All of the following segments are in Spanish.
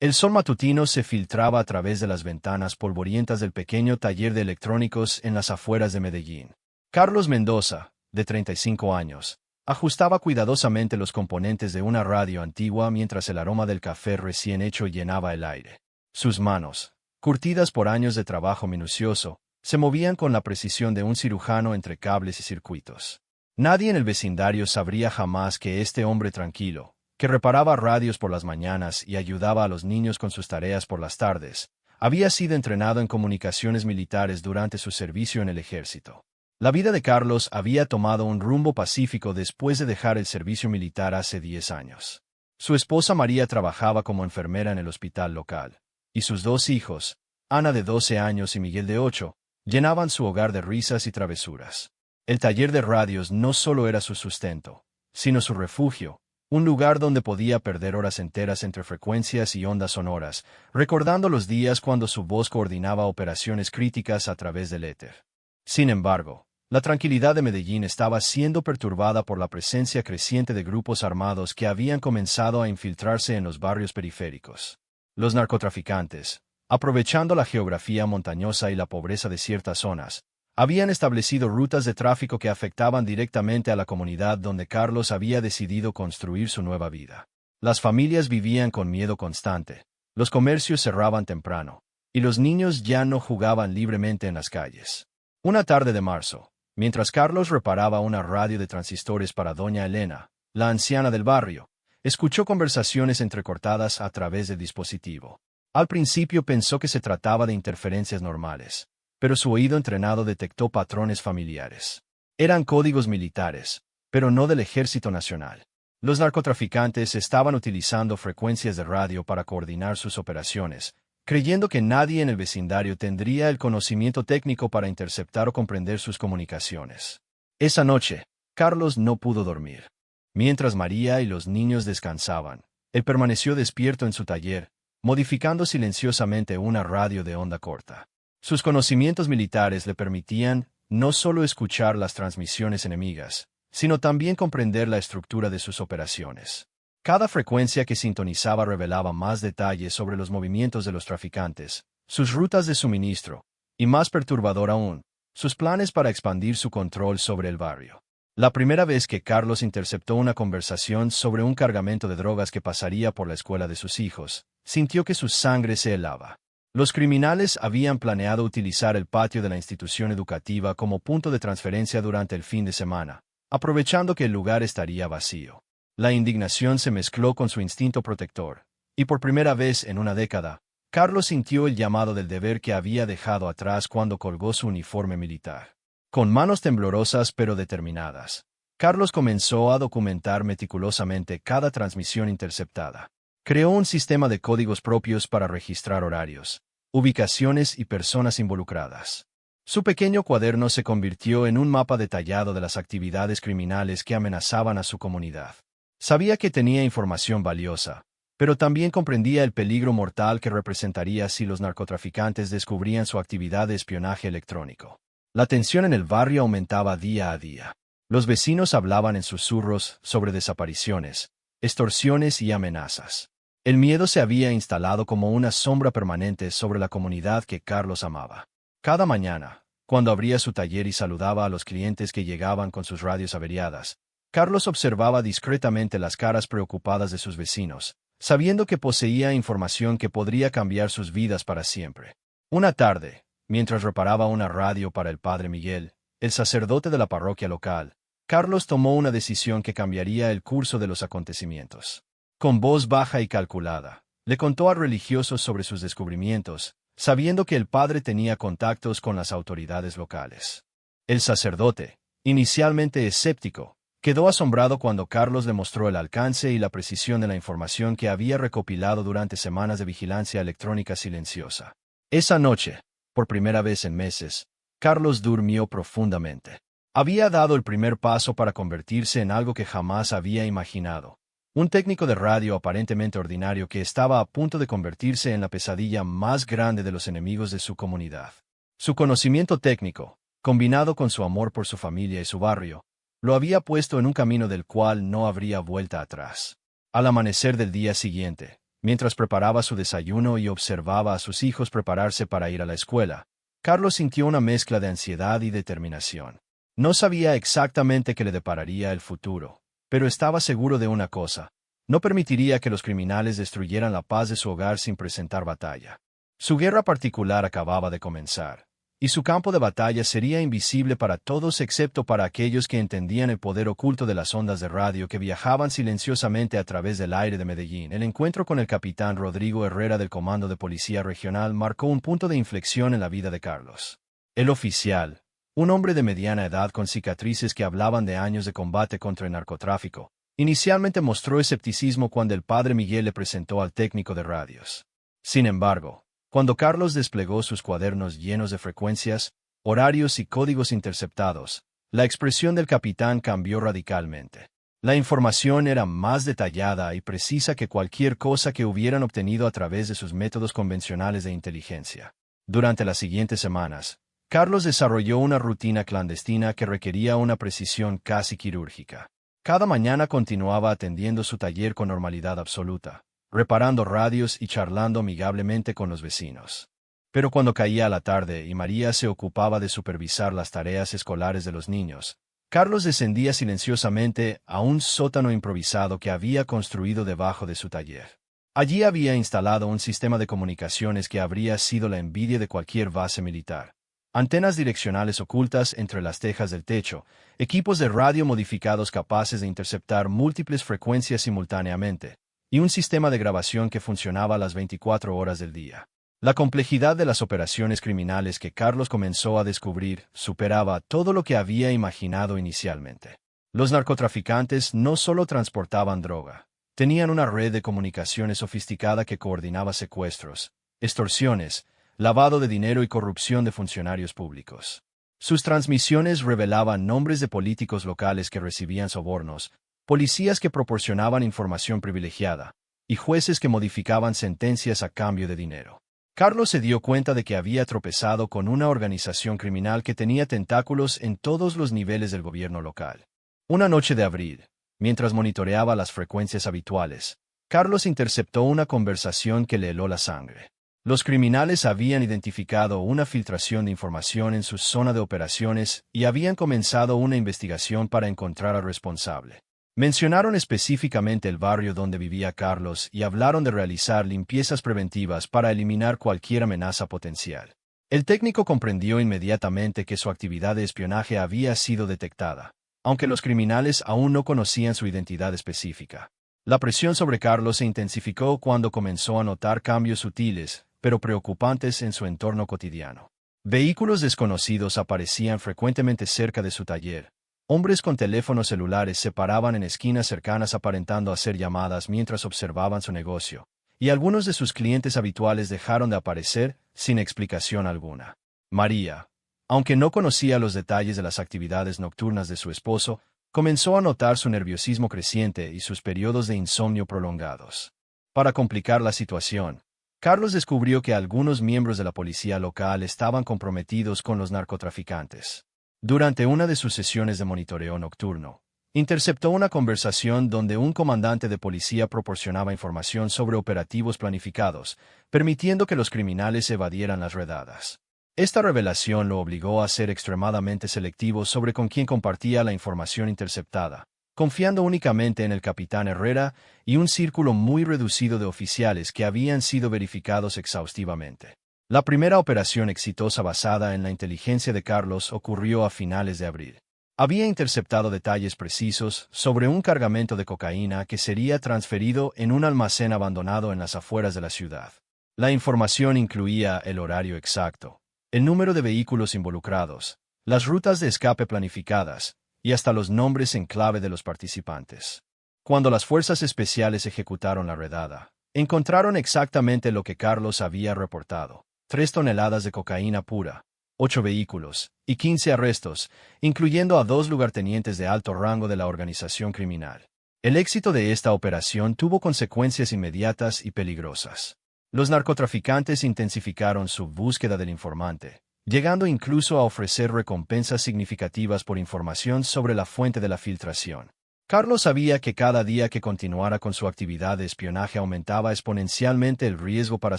El sol matutino se filtraba a través de las ventanas polvorientas del pequeño taller de electrónicos en las afueras de Medellín. Carlos Mendoza, de 35 años, ajustaba cuidadosamente los componentes de una radio antigua mientras el aroma del café recién hecho llenaba el aire. Sus manos, curtidas por años de trabajo minucioso, se movían con la precisión de un cirujano entre cables y circuitos. Nadie en el vecindario sabría jamás que este hombre tranquilo, que reparaba radios por las mañanas y ayudaba a los niños con sus tareas por las tardes, había sido entrenado en comunicaciones militares durante su servicio en el ejército. La vida de Carlos había tomado un rumbo pacífico después de dejar el servicio militar hace 10 años. Su esposa María trabajaba como enfermera en el hospital local, y sus 2 hijos, Ana de 12 años y Miguel de 8, llenaban su hogar de risas y travesuras. El taller de radios no solo era su sustento, sino su refugio, un lugar donde podía perder horas enteras entre frecuencias y ondas sonoras, recordando los días cuando su voz coordinaba operaciones críticas a través del éter. Sin embargo, la tranquilidad de Medellín estaba siendo perturbada por la presencia creciente de grupos armados que habían comenzado a infiltrarse en los barrios periféricos. Los narcotraficantes, aprovechando la geografía montañosa y la pobreza de ciertas zonas, habían establecido rutas de tráfico que afectaban directamente a la comunidad donde Carlos había decidido construir su nueva vida. Las familias vivían con miedo constante, los comercios cerraban temprano, y los niños ya no jugaban libremente en las calles. Una tarde de marzo, mientras Carlos reparaba una radio de transistores para doña Elena, la anciana del barrio, escuchó conversaciones entrecortadas a través del dispositivo. Al principio pensó que se trataba de interferencias normales, pero su oído entrenado detectó patrones familiares. Eran códigos militares, pero no del Ejército Nacional. Los narcotraficantes estaban utilizando frecuencias de radio para coordinar sus operaciones, creyendo que nadie en el vecindario tendría el conocimiento técnico para interceptar o comprender sus comunicaciones. Esa noche, Carlos no pudo dormir. Mientras María y los niños descansaban, él permaneció despierto en su taller, modificando silenciosamente una radio de onda corta. Sus conocimientos militares le permitían no solo escuchar las transmisiones enemigas, sino también comprender la estructura de sus operaciones. Cada frecuencia que sintonizaba revelaba más detalles sobre los movimientos de los traficantes, sus rutas de suministro, y más perturbador aún, sus planes para expandir su control sobre el barrio. La primera vez que Carlos interceptó una conversación sobre un cargamento de drogas que pasaría por la escuela de sus hijos, sintió que su sangre se helaba. Los criminales habían planeado utilizar el patio de la institución educativa como punto de transferencia durante el fin de semana, aprovechando que el lugar estaría vacío. La indignación se mezcló con su instinto protector, y por primera vez en una década, Carlos sintió el llamado del deber que había dejado atrás cuando colgó su uniforme militar. Con manos temblorosas pero determinadas, Carlos comenzó a documentar meticulosamente cada transmisión interceptada. Creó un sistema de códigos propios para registrar horarios, ubicaciones y personas involucradas. Su pequeño cuaderno se convirtió en un mapa detallado de las actividades criminales que amenazaban a su comunidad. Sabía que tenía información valiosa, pero también comprendía el peligro mortal que representaría si los narcotraficantes descubrían su actividad de espionaje electrónico. La tensión en el barrio aumentaba día a día. Los vecinos hablaban en susurros sobre desapariciones, extorsiones y amenazas. El miedo se había instalado como una sombra permanente sobre la comunidad que Carlos amaba. Cada mañana, cuando abría su taller y saludaba a los clientes que llegaban con sus radios averiadas, Carlos observaba discretamente las caras preocupadas de sus vecinos, sabiendo que poseía información que podría cambiar sus vidas para siempre. Una tarde, mientras reparaba una radio para el padre Miguel, el sacerdote de la parroquia local, Carlos tomó una decisión que cambiaría el curso de los acontecimientos. Con voz baja y calculada, le contó al religioso sobre sus descubrimientos, sabiendo que el padre tenía contactos con las autoridades locales. El sacerdote, inicialmente escéptico, quedó asombrado cuando Carlos le mostró el alcance y la precisión de la información que había recopilado durante semanas de vigilancia electrónica silenciosa. Esa noche, por primera vez en meses, Carlos durmió profundamente. Había dado el primer paso para convertirse en algo que jamás había imaginado. Un técnico de radio aparentemente ordinario que estaba a punto de convertirse en la pesadilla más grande de los enemigos de su comunidad. Su conocimiento técnico, combinado con su amor por su familia y su barrio, lo había puesto en un camino del cual no habría vuelta atrás. Al amanecer del día siguiente, Mientras preparaba su desayuno y observaba a sus hijos prepararse para ir a la escuela, Carlos sintió una mezcla de ansiedad y determinación. No sabía exactamente qué le depararía el futuro, pero estaba seguro de una cosa: no permitiría que los criminales destruyeran la paz de su hogar sin presentar batalla. Su guerra particular acababa de comenzar, y su campo de batalla sería invisible para todos excepto para aquellos que entendían el poder oculto de las ondas de radio que viajaban silenciosamente a través del aire de Medellín. El encuentro con el capitán Rodrigo Herrera del Comando de Policía Regional marcó un punto de inflexión en la vida de Carlos. El oficial, un hombre de mediana edad con cicatrices que hablaban de años de combate contra el narcotráfico, inicialmente mostró escepticismo cuando el padre Miguel le presentó al técnico de radios. Sin embargo, cuando Carlos desplegó sus cuadernos llenos de frecuencias, horarios y códigos interceptados, la expresión del capitán cambió radicalmente. La información era más detallada y precisa que cualquier cosa que hubieran obtenido a través de sus métodos convencionales de inteligencia. Durante las siguientes semanas, Carlos desarrolló una rutina clandestina que requería una precisión casi quirúrgica. Cada mañana continuaba atendiendo su taller con normalidad absoluta, reparando radios y charlando amigablemente con los vecinos. Pero cuando caía la tarde y María se ocupaba de supervisar las tareas escolares de los niños, Carlos descendía silenciosamente a un sótano improvisado que había construido debajo de su taller. Allí había instalado un sistema de comunicaciones que habría sido la envidia de cualquier base militar. Antenas direccionales ocultas entre las tejas del techo, equipos de radio modificados capaces de interceptar múltiples frecuencias simultáneamente, y un sistema de grabación que funcionaba las 24 horas del día. La complejidad de las operaciones criminales que Carlos comenzó a descubrir superaba todo lo que había imaginado inicialmente. Los narcotraficantes no solo transportaban droga, tenían una red de comunicaciones sofisticada que coordinaba secuestros, extorsiones, lavado de dinero y corrupción de funcionarios públicos. Sus transmisiones revelaban nombres de políticos locales que recibían sobornos, policías que proporcionaban información privilegiada, y jueces que modificaban sentencias a cambio de dinero. Carlos se dio cuenta de que había tropezado con una organización criminal que tenía tentáculos en todos los niveles del gobierno local. Una noche de abril, mientras monitoreaba las frecuencias habituales, Carlos interceptó una conversación que le heló la sangre. Los criminales habían identificado una filtración de información en su zona de operaciones y habían comenzado una investigación para encontrar al responsable. Mencionaron específicamente el barrio donde vivía Carlos y hablaron de realizar limpiezas preventivas para eliminar cualquier amenaza potencial. El técnico comprendió inmediatamente que su actividad de espionaje había sido detectada, aunque los criminales aún no conocían su identidad específica. La presión sobre Carlos se intensificó cuando comenzó a notar cambios sutiles, pero preocupantes en su entorno cotidiano. Vehículos desconocidos aparecían frecuentemente cerca de su taller. Hombres con teléfonos celulares se paraban en esquinas cercanas aparentando hacer llamadas mientras observaban su negocio, y algunos de sus clientes habituales dejaron de aparecer sin explicación alguna. María, aunque no conocía los detalles de las actividades nocturnas de su esposo, comenzó a notar su nerviosismo creciente y sus periodos de insomnio prolongados. Para complicar la situación, Carlos descubrió que algunos miembros de la policía local estaban comprometidos con los narcotraficantes. Durante una de sus sesiones de monitoreo nocturno, interceptó una conversación donde un comandante de policía proporcionaba información sobre operativos planificados, permitiendo que los criminales evadieran las redadas. Esta revelación lo obligó a ser extremadamente selectivo sobre con quién compartía la información interceptada, confiando únicamente en el capitán Herrera y un círculo muy reducido de oficiales que habían sido verificados exhaustivamente. La primera operación exitosa basada en la inteligencia de Carlos ocurrió a finales de abril. Había interceptado detalles precisos sobre un cargamento de cocaína que sería transferido en un almacén abandonado en las afueras de la ciudad. La información incluía el horario exacto, el número de vehículos involucrados, las rutas de escape planificadas, y hasta los nombres en clave de los participantes. Cuando las fuerzas especiales ejecutaron la redada, encontraron exactamente lo que Carlos había reportado: 3 toneladas de cocaína pura, 8 vehículos, y 15 arrestos, incluyendo a 2 lugartenientes de alto rango de la organización criminal. El éxito de esta operación tuvo consecuencias inmediatas y peligrosas. Los narcotraficantes intensificaron su búsqueda del informante, llegando incluso a ofrecer recompensas significativas por información sobre la fuente de la filtración. Carlos sabía que cada día que continuara con su actividad de espionaje aumentaba exponencialmente el riesgo para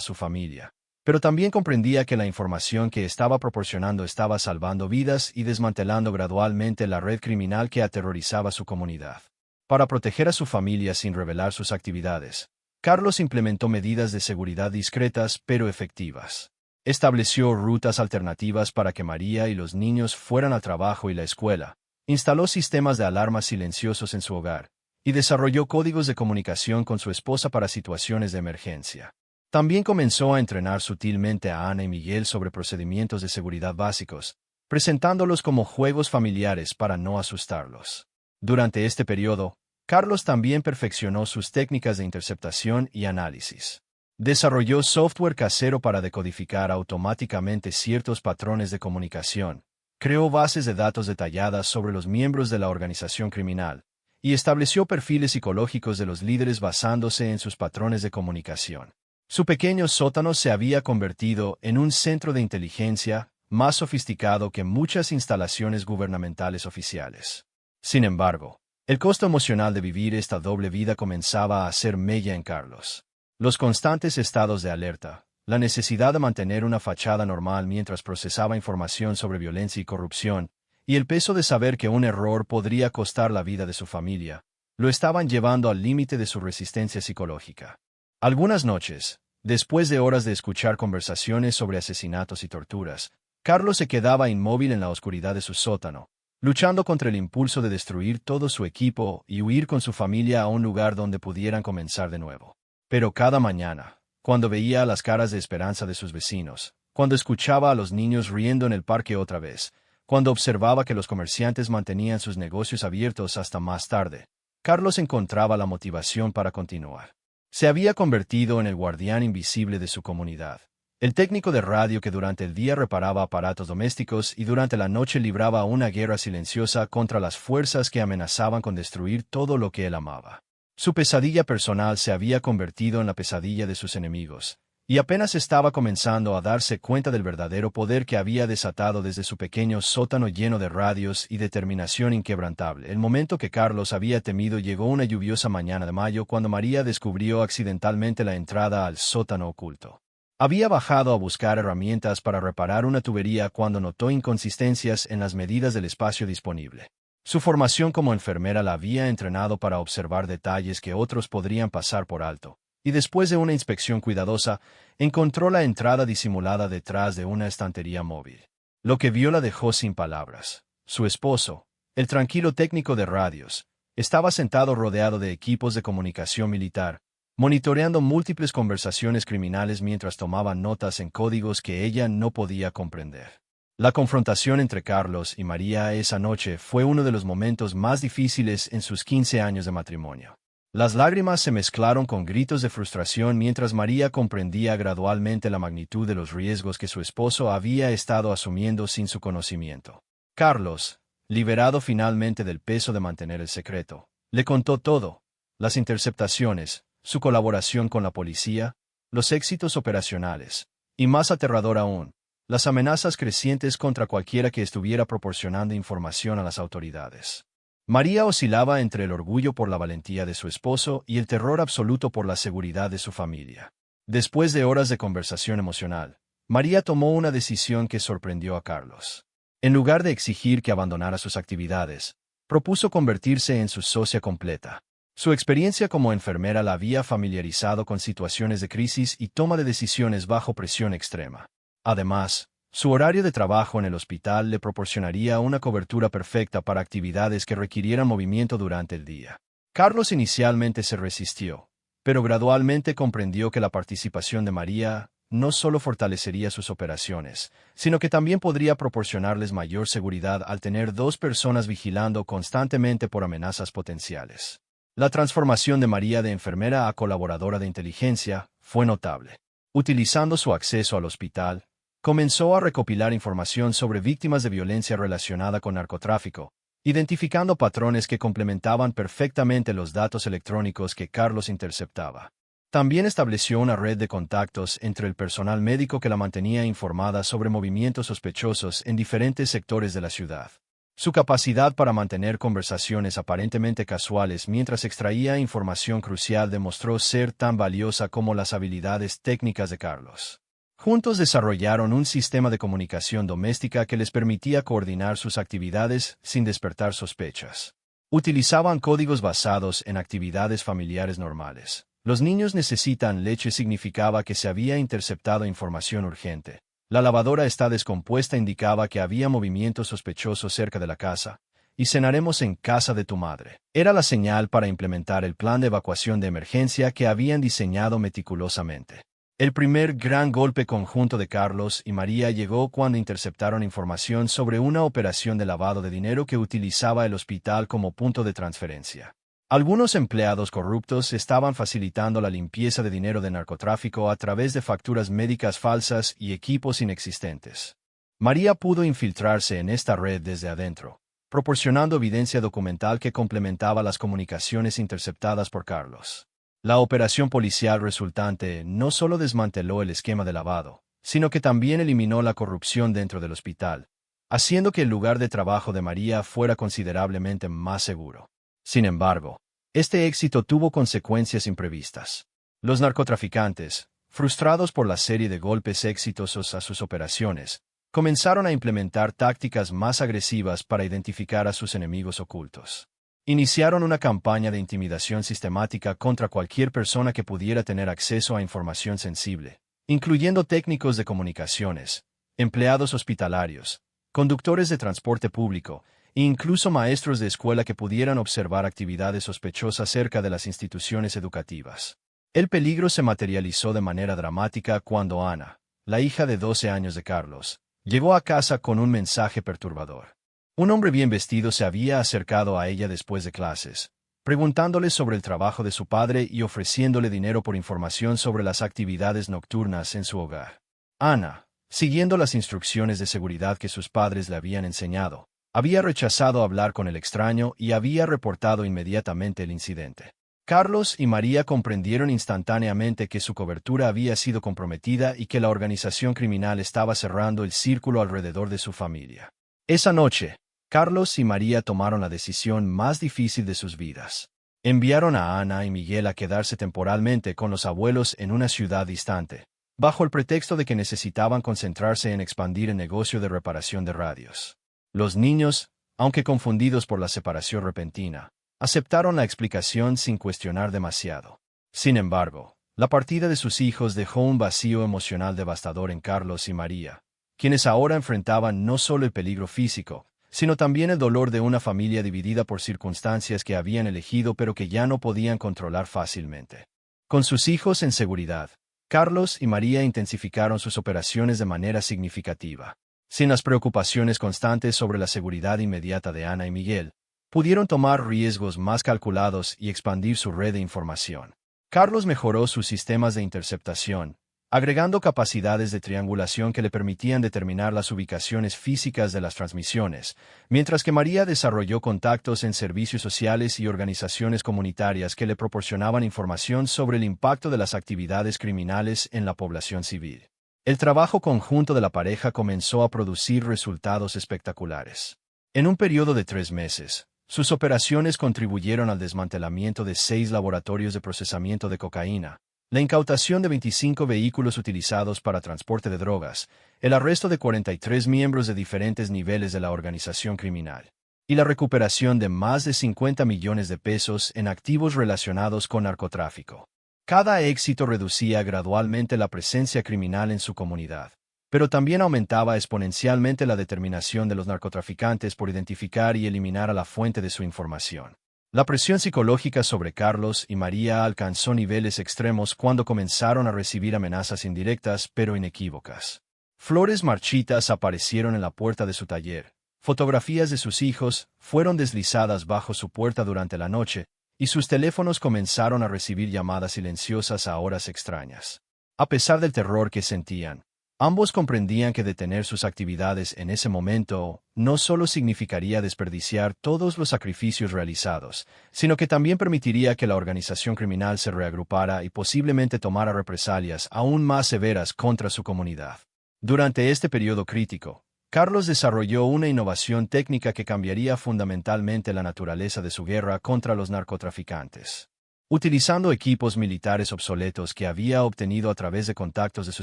su familia, pero también comprendía que la información que estaba proporcionando estaba salvando vidas y desmantelando gradualmente la red criminal que aterrorizaba su comunidad. Para proteger a su familia sin revelar sus actividades, Carlos implementó medidas de seguridad discretas pero efectivas. Estableció rutas alternativas para que María y los niños fueran al trabajo y la escuela. Instaló sistemas de alarmas silenciosos en su hogar, y desarrolló códigos de comunicación con su esposa para situaciones de emergencia. También comenzó a entrenar sutilmente a Ana y Miguel sobre procedimientos de seguridad básicos, presentándolos como juegos familiares para no asustarlos. Durante este periodo, Carlos también perfeccionó sus técnicas de interceptación y análisis. Desarrolló software casero para decodificar automáticamente ciertos patrones de comunicación. Creó bases de datos detalladas sobre los miembros de la organización criminal, y estableció perfiles psicológicos de los líderes basándose en sus patrones de comunicación. Su pequeño sótano se había convertido en un centro de inteligencia más sofisticado que muchas instalaciones gubernamentales oficiales. Sin embargo, el costo emocional de vivir esta doble vida comenzaba a hacer mella en Carlos. Los constantes estados de alerta, la necesidad de mantener una fachada normal mientras procesaba información sobre violencia y corrupción, y el peso de saber que un error podría costar la vida de su familia, lo estaban llevando al límite de su resistencia psicológica. Algunas noches, después de horas de escuchar conversaciones sobre asesinatos y torturas, Carlos se quedaba inmóvil en la oscuridad de su sótano, luchando contra el impulso de destruir todo su equipo y huir con su familia a un lugar donde pudieran comenzar de nuevo. Pero cada mañana, cuando veía las caras de esperanza de sus vecinos, cuando escuchaba a los niños riendo en el parque otra vez, cuando observaba que los comerciantes mantenían sus negocios abiertos hasta más tarde, Carlos encontraba la motivación para continuar. Se había convertido en el guardián invisible de su comunidad, el técnico de radio que durante el día reparaba aparatos domésticos y durante la noche libraba una guerra silenciosa contra las fuerzas que amenazaban con destruir todo lo que él amaba. Su pesadilla personal se había convertido en la pesadilla de sus enemigos, y apenas estaba comenzando a darse cuenta del verdadero poder que había desatado desde su pequeño sótano lleno de radios y determinación inquebrantable. El momento que Carlos había temido llegó una lluviosa mañana de mayo cuando María descubrió accidentalmente la entrada al sótano oculto. Había bajado a buscar herramientas para reparar una tubería cuando notó inconsistencias en las medidas del espacio disponible. Su formación como enfermera la había entrenado para observar detalles que otros podrían pasar por alto, y después de una inspección cuidadosa, encontró la entrada disimulada detrás de una estantería móvil. Lo que vio la dejó sin palabras. Su esposo, el tranquilo técnico de radios, estaba sentado rodeado de equipos de comunicación militar, monitoreando múltiples conversaciones criminales mientras tomaba notas en códigos que ella no podía comprender. La confrontación entre Carlos y María esa noche fue uno de los momentos más difíciles en sus 15 años de matrimonio. Las lágrimas se mezclaron con gritos de frustración mientras María comprendía gradualmente la magnitud de los riesgos que su esposo había estado asumiendo sin su conocimiento. Carlos, liberado finalmente del peso de mantener el secreto, le contó todo: las interceptaciones, su colaboración con la policía, los éxitos operacionales, y más aterrador aún, las amenazas crecientes contra cualquiera que estuviera proporcionando información a las autoridades. María oscilaba entre el orgullo por la valentía de su esposo y el terror absoluto por la seguridad de su familia. Después de horas de conversación emocional, María tomó una decisión que sorprendió a Carlos. En lugar de exigir que abandonara sus actividades, propuso convertirse en su socia completa. Su experiencia como enfermera la había familiarizado con situaciones de crisis y toma de decisiones bajo presión extrema. Además, su horario de trabajo en el hospital le proporcionaría una cobertura perfecta para actividades que requirieran movimiento durante el día. Carlos inicialmente se resistió, pero gradualmente comprendió que la participación de María no solo fortalecería sus operaciones, sino que también podría proporcionarles mayor seguridad al tener dos personas vigilando constantemente por amenazas potenciales. La transformación de María de enfermera a colaboradora de inteligencia fue notable. Utilizando su acceso al hospital, comenzó a recopilar información sobre víctimas de violencia relacionada con narcotráfico, identificando patrones que complementaban perfectamente los datos electrónicos que Carlos interceptaba. También estableció una red de contactos entre el personal médico que la mantenía informada sobre movimientos sospechosos en diferentes sectores de la ciudad. Su capacidad para mantener conversaciones aparentemente casuales mientras extraía información crucial demostró ser tan valiosa como las habilidades técnicas de Carlos. Juntos desarrollaron un sistema de comunicación doméstica que les permitía coordinar sus actividades sin despertar sospechas. Utilizaban códigos basados en actividades familiares normales. Los niños necesitan leche significaba que se había interceptado información urgente. La lavadora está descompuesta indicaba que había movimientos sospechosos cerca de la casa, y cenaremos en casa de tu madre. Era la señal para implementar el plan de evacuación de emergencia que habían diseñado meticulosamente. El primer gran golpe conjunto de Carlos y María llegó cuando interceptaron información sobre una operación de lavado de dinero que utilizaba el hospital como punto de transferencia. Algunos empleados corruptos estaban facilitando la limpieza de dinero de narcotráfico a través de facturas médicas falsas y equipos inexistentes. María pudo infiltrarse en esta red desde adentro, proporcionando evidencia documental que complementaba las comunicaciones interceptadas por Carlos. La operación policial resultante no solo desmanteló el esquema de lavado, sino que también eliminó la corrupción dentro del hospital, haciendo que el lugar de trabajo de María fuera considerablemente más seguro. Sin embargo, este éxito tuvo consecuencias imprevistas. Los narcotraficantes, frustrados por la serie de golpes exitosos a sus operaciones, comenzaron a implementar tácticas más agresivas para identificar a sus enemigos ocultos. Iniciaron una campaña de intimidación sistemática contra cualquier persona que pudiera tener acceso a información sensible, incluyendo técnicos de comunicaciones, empleados hospitalarios, conductores de transporte público, e incluso maestros de escuela que pudieran observar actividades sospechosas cerca de las instituciones educativas. El peligro se materializó de manera dramática cuando Ana, la hija de 12 años de Carlos, llegó a casa con un mensaje perturbador. Un hombre bien vestido se había acercado a ella después de clases, preguntándole sobre el trabajo de su padre y ofreciéndole dinero por información sobre las actividades nocturnas en su hogar. Ana, siguiendo las instrucciones de seguridad que sus padres le habían enseñado, había rechazado hablar con el extraño y había reportado inmediatamente el incidente. Carlos y María comprendieron instantáneamente que su cobertura había sido comprometida y que la organización criminal estaba cerrando el círculo alrededor de su familia. Esa noche, Carlos y María tomaron la decisión más difícil de sus vidas. Enviaron a Ana y Miguel a quedarse temporalmente con los abuelos en una ciudad distante, bajo el pretexto de que necesitaban concentrarse en expandir el negocio de reparación de radios. Los niños, aunque confundidos por la separación repentina, aceptaron la explicación sin cuestionar demasiado. Sin embargo, la partida de sus hijos dejó un vacío emocional devastador en Carlos y María, quienes ahora enfrentaban no solo el peligro físico, sino también el dolor de una familia dividida por circunstancias que habían elegido pero que ya no podían controlar fácilmente. Con sus hijos en seguridad, Carlos y María intensificaron sus operaciones de manera significativa. Sin las preocupaciones constantes sobre la seguridad inmediata de Ana y Miguel, pudieron tomar riesgos más calculados y expandir su red de información. Carlos mejoró sus sistemas de interceptación, agregando capacidades de triangulación que le permitían determinar las ubicaciones físicas de las transmisiones, mientras que María desarrolló contactos en servicios sociales y organizaciones comunitarias que le proporcionaban información sobre el impacto de las actividades criminales en la población civil. El trabajo conjunto de la pareja comenzó a producir resultados espectaculares. En un periodo de 3 meses, sus operaciones contribuyeron al desmantelamiento de 6 laboratorios de procesamiento de cocaína, la incautación de 25 vehículos utilizados para transporte de drogas, el arresto de 43 miembros de diferentes niveles de la organización criminal, y la recuperación de más de 50 millones de pesos en activos relacionados con narcotráfico. Cada éxito reducía gradualmente la presencia criminal en su comunidad, pero también aumentaba exponencialmente la determinación de los narcotraficantes por identificar y eliminar a la fuente de su información. La presión psicológica sobre Carlos y María alcanzó niveles extremos cuando comenzaron a recibir amenazas indirectas pero inequívocas. Flores marchitas aparecieron en la puerta de su taller, fotografías de sus hijos fueron deslizadas bajo su puerta durante la noche, y sus teléfonos comenzaron a recibir llamadas silenciosas a horas extrañas. A pesar del terror que sentían, ambos comprendían que detener sus actividades en ese momento no solo significaría desperdiciar todos los sacrificios realizados, sino que también permitiría que la organización criminal se reagrupara y posiblemente tomara represalias aún más severas contra su comunidad. Durante este periodo crítico, Carlos desarrolló una innovación técnica que cambiaría fundamentalmente la naturaleza de su guerra contra los narcotraficantes. Utilizando equipos militares obsoletos que había obtenido a través de contactos de su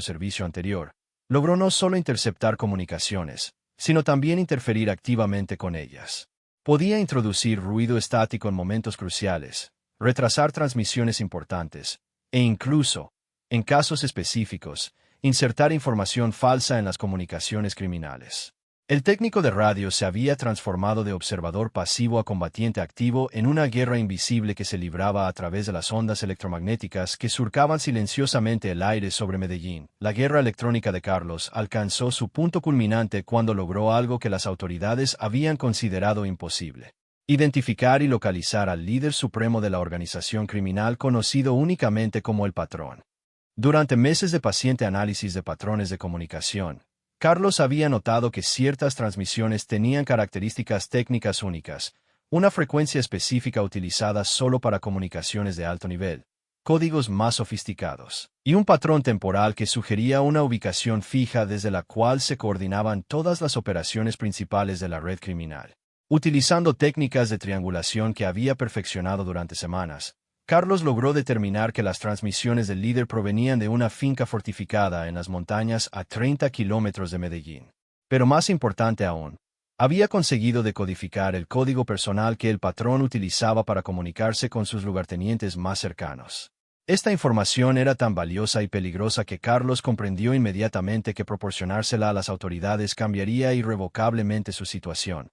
servicio anterior, logró no solo interceptar comunicaciones, sino también interferir activamente con ellas. Podía introducir ruido estático en momentos cruciales, retrasar transmisiones importantes, e incluso, en casos específicos, insertar información falsa en las comunicaciones criminales. El técnico de radio se había transformado de observador pasivo a combatiente activo en una guerra invisible que se libraba a través de las ondas electromagnéticas que surcaban silenciosamente el aire sobre Medellín. La guerra electrónica de Carlos alcanzó su punto culminante cuando logró algo que las autoridades habían considerado imposible: identificar y localizar al líder supremo de la organización criminal conocido únicamente como el Patrón. Durante meses de paciente análisis de patrones de comunicación, Carlos había notado que ciertas transmisiones tenían características técnicas únicas, una frecuencia específica utilizada solo para comunicaciones de alto nivel, códigos más sofisticados, y un patrón temporal que sugería una ubicación fija desde la cual se coordinaban todas las operaciones principales de la red criminal. Utilizando técnicas de triangulación que había perfeccionado durante semanas, Carlos logró determinar que las transmisiones del líder provenían de una finca fortificada en las montañas a 30 kilómetros de Medellín. Pero más importante aún, había conseguido decodificar el código personal que el patrón utilizaba para comunicarse con sus lugartenientes más cercanos. Esta información era tan valiosa y peligrosa que Carlos comprendió inmediatamente que proporcionársela a las autoridades cambiaría irrevocablemente su situación,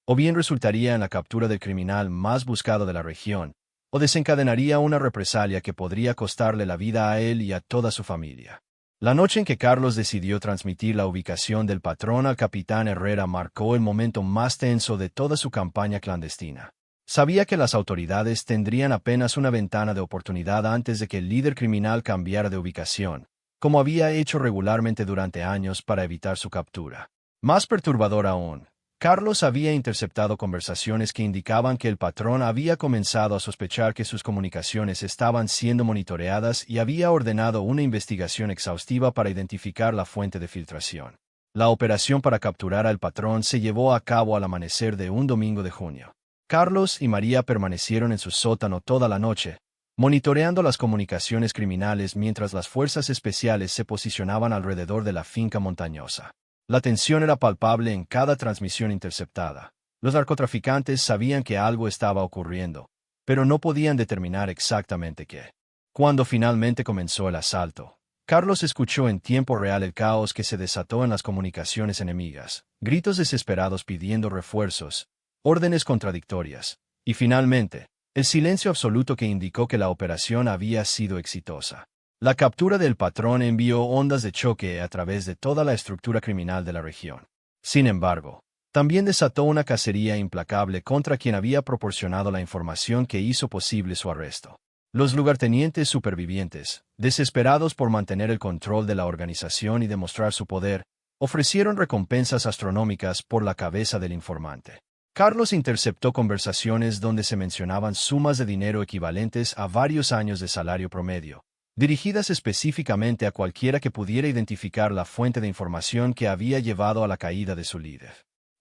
o bien resultaría en la captura del criminal más buscado de la región, o desencadenaría una represalia que podría costarle la vida a él y a toda su familia. La noche en que Carlos decidió transmitir la ubicación del patrón al capitán Herrera marcó el momento más tenso de toda su campaña clandestina. Sabía que las autoridades tendrían apenas una ventana de oportunidad antes de que el líder criminal cambiara de ubicación, como había hecho regularmente durante años para evitar su captura. Más perturbador aún, Carlos había interceptado conversaciones que indicaban que el patrón había comenzado a sospechar que sus comunicaciones estaban siendo monitoreadas y había ordenado una investigación exhaustiva para identificar la fuente de filtración. La operación para capturar al patrón se llevó a cabo al amanecer de un domingo de junio. Carlos y María permanecieron en su sótano toda la noche, monitoreando las comunicaciones criminales mientras las fuerzas especiales se posicionaban alrededor de la finca montañosa. La tensión era palpable en cada transmisión interceptada. Los narcotraficantes sabían que algo estaba ocurriendo, pero no podían determinar exactamente qué. Cuando finalmente comenzó el asalto, Carlos escuchó en tiempo real el caos que se desató en las comunicaciones enemigas, gritos desesperados pidiendo refuerzos, órdenes contradictorias, y finalmente, el silencio absoluto que indicó que la operación había sido exitosa. La captura del patrón envió ondas de choque a través de toda la estructura criminal de la región. Sin embargo, también desató una cacería implacable contra quien había proporcionado la información que hizo posible su arresto. Los lugartenientes supervivientes, desesperados por mantener el control de la organización y demostrar su poder, ofrecieron recompensas astronómicas por la cabeza del informante. Carlos interceptó conversaciones donde se mencionaban sumas de dinero equivalentes a varios años de salario promedio, dirigidas específicamente a cualquiera que pudiera identificar la fuente de información que había llevado a la caída de su líder.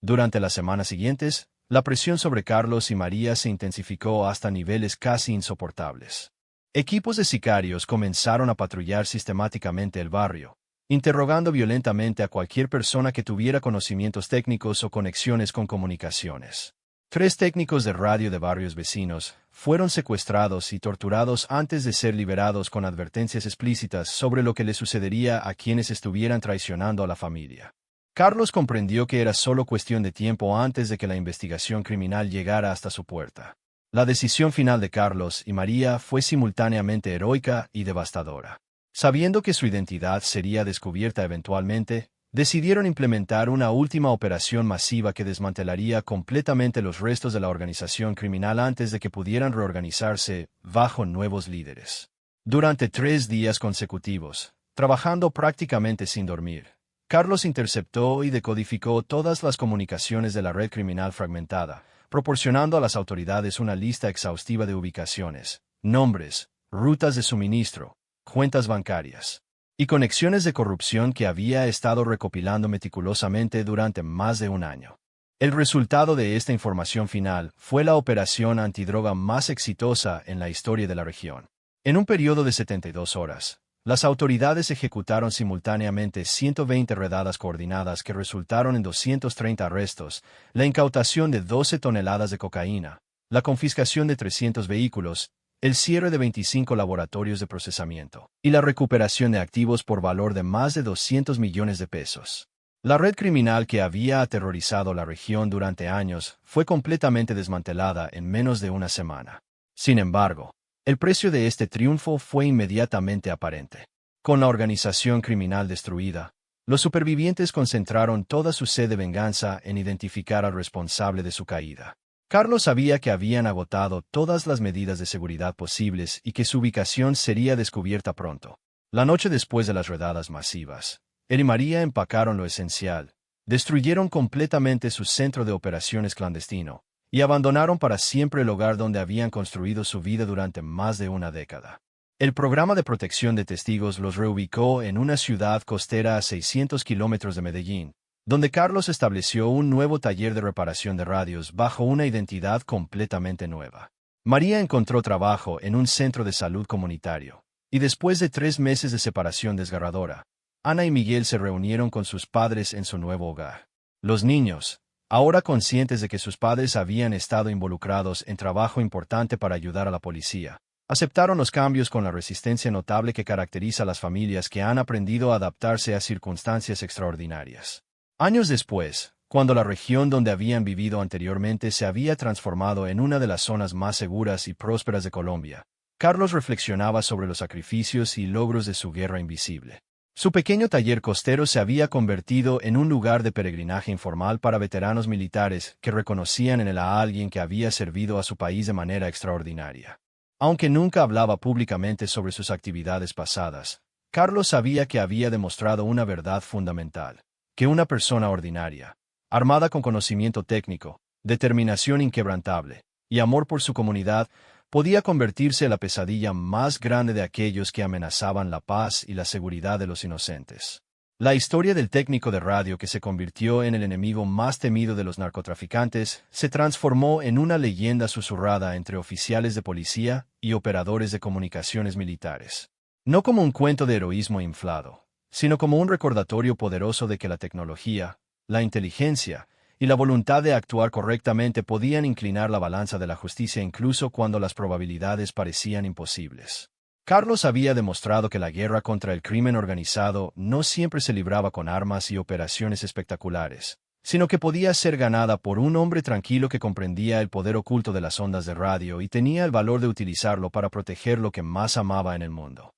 Durante las semanas siguientes, la presión sobre Carlos y María se intensificó hasta niveles casi insoportables. Equipos de sicarios comenzaron a patrullar sistemáticamente el barrio, interrogando violentamente a cualquier persona que tuviera conocimientos técnicos o conexiones con comunicaciones. 3 técnicos de radio de barrios vecinos fueron secuestrados y torturados antes de ser liberados con advertencias explícitas sobre lo que le sucedería a quienes estuvieran traicionando a la familia. Carlos comprendió que era solo cuestión de tiempo antes de que la investigación criminal llegara hasta su puerta. La decisión final de Carlos y María fue simultáneamente heroica y devastadora. Sabiendo que su identidad sería descubierta eventualmente, decidieron implementar una última operación masiva que desmantelaría completamente los restos de la organización criminal antes de que pudieran reorganizarse bajo nuevos líderes. Durante 3 días consecutivos, trabajando prácticamente sin dormir, Carlos interceptó y decodificó todas las comunicaciones de la red criminal fragmentada, proporcionando a las autoridades una lista exhaustiva de ubicaciones, nombres, rutas de suministro, cuentas bancarias. y conexiones de corrupción que había estado recopilando meticulosamente durante más de un año. El resultado de esta información final fue la operación antidroga más exitosa en la historia de la región. En un periodo de 72 horas, las autoridades ejecutaron simultáneamente 120 redadas coordinadas que resultaron en 230 arrestos, la incautación de 12 toneladas de cocaína, la confiscación de 300 vehículos, el cierre de 25 laboratorios de procesamiento y la recuperación de activos por valor de más de 200 millones de pesos. La red criminal que había aterrorizado la región durante años fue completamente desmantelada en menos de una semana. Sin embargo, el precio de este triunfo fue inmediatamente aparente. Con la organización criminal destruida, los supervivientes concentraron toda su sed de venganza en identificar al responsable de su caída. Carlos sabía que habían agotado todas las medidas de seguridad posibles y que su ubicación sería descubierta pronto. La noche después de las redadas masivas, él y María empacaron lo esencial, destruyeron completamente su centro de operaciones clandestino y abandonaron para siempre el hogar donde habían construido su vida durante más de una década. El programa de protección de testigos los reubicó en una ciudad costera a 600 kilómetros de Medellín, donde Carlos estableció un nuevo taller de reparación de radios bajo una identidad completamente nueva. María encontró trabajo en un centro de salud comunitario, y después de 3 meses de separación desgarradora, Ana y Miguel se reunieron con sus padres en su nuevo hogar. Los niños, ahora conscientes de que sus padres habían estado involucrados en trabajo importante para ayudar a la policía, aceptaron los cambios con la resistencia notable que caracteriza a las familias que han aprendido a adaptarse a circunstancias extraordinarias. Años después, cuando la región donde habían vivido anteriormente se había transformado en una de las zonas más seguras y prósperas de Colombia, Carlos reflexionaba sobre los sacrificios y logros de su guerra invisible. Su pequeño taller costero se había convertido en un lugar de peregrinaje informal para veteranos militares que reconocían en él a alguien que había servido a su país de manera extraordinaria. Aunque nunca hablaba públicamente sobre sus actividades pasadas, Carlos sabía que había demostrado una verdad fundamental, que una persona ordinaria, armada con conocimiento técnico, determinación inquebrantable y amor por su comunidad, podía convertirse en la pesadilla más grande de aquellos que amenazaban la paz y la seguridad de los inocentes. La historia del técnico de radio que se convirtió en el enemigo más temido de los narcotraficantes se transformó en una leyenda susurrada entre oficiales de policía y operadores de comunicaciones militares. No como un cuento de heroísmo inflado, sino como un recordatorio poderoso de que la tecnología, la inteligencia y la voluntad de actuar correctamente podían inclinar la balanza de la justicia incluso cuando las probabilidades parecían imposibles. Carlos había demostrado que la guerra contra el crimen organizado no siempre se libraba con armas y operaciones espectaculares, sino que podía ser ganada por un hombre tranquilo que comprendía el poder oculto de las ondas de radio y tenía el valor de utilizarlo para proteger lo que más amaba en el mundo.